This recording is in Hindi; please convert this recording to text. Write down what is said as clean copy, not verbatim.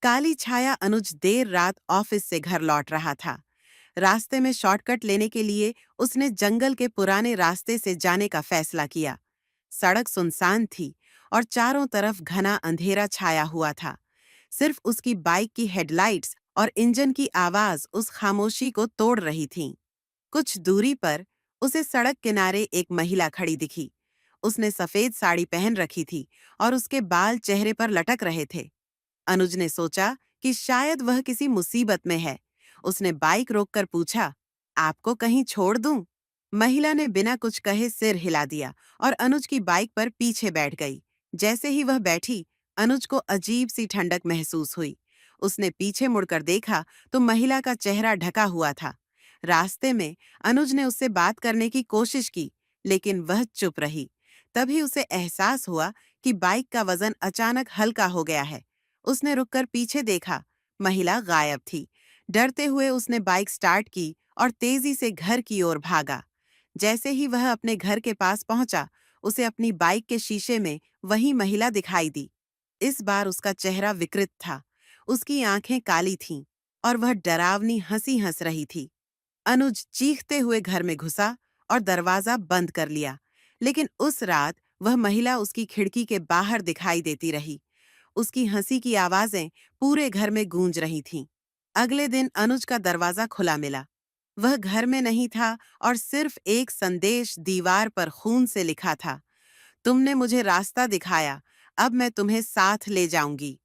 काली छाया अनुज देर रात ऑफिस से घर लौट रहा था। रास्ते में शॉर्टकट लेने के लिए उसने जंगल के पुराने रास्ते से जाने का फैसला किया। सड़क सुनसान थी और चारों तरफ घना अंधेरा छाया हुआ था। सिर्फ उसकी बाइक की हेडलाइट्स और इंजन की आवाज उस खामोशी को तोड़ रही थीं। कुछ दूरी पर उसे सड़क किनारे एक महिला खड़ी दिखी। उसने सफेद साड़ी पहन रखी थी और उसके बाल चेहरे पर लटक रहे थे। अनुज ने सोचा कि शायद वह किसी मुसीबत में है। उसने बाइक रोककर पूछा, आपको कहीं छोड़ दूं? महिला ने बिना कुछ कहे सिर हिला दिया और अनुज की बाइक पर पीछे बैठ गई। जैसे ही वह बैठी, अनुज को अजीब सी ठंडक महसूस हुई। उसने पीछे मुड़कर देखा तो महिला का चेहरा ढका हुआ था। रास्ते में अनुज ने उससे बात करने की कोशिश की, लेकिन वह चुप रही। तभी उसे एहसास हुआ कि बाइक का वजन अचानक हल्का हो गया है। उसने रुककर पीछे देखा। महिला गायब थी। डरते हुए उसने बाइक स्टार्ट की और तेजी से घर की ओर भागा। जैसे ही वह अपने घर के पास पहुंचा, उसे अपनी बाइक के शीशे में वही महिला दिखाई दी। इस बार उसका चेहरा विकृत था। उसकी आंखें काली थीं और वह डरावनी हंसी हंस रही थी। अनुज चीखते हुए घर में घुसा और दरवाजा बंद कर लिया। लेकिन उस रात वह महिला उसकी खिड़की के बाहर दिखाई देती रही। उसकी हंसी की आवाजें पूरे घर में गूंज रही थीं। अगले दिन अनुज का दरवाजा खुला मिला। वह घर में नहीं था और सिर्फ एक संदेश दीवार पर खून से लिखा था, तुमने मुझे रास्ता दिखाया, अब मैं तुम्हें साथ ले जाऊंगी।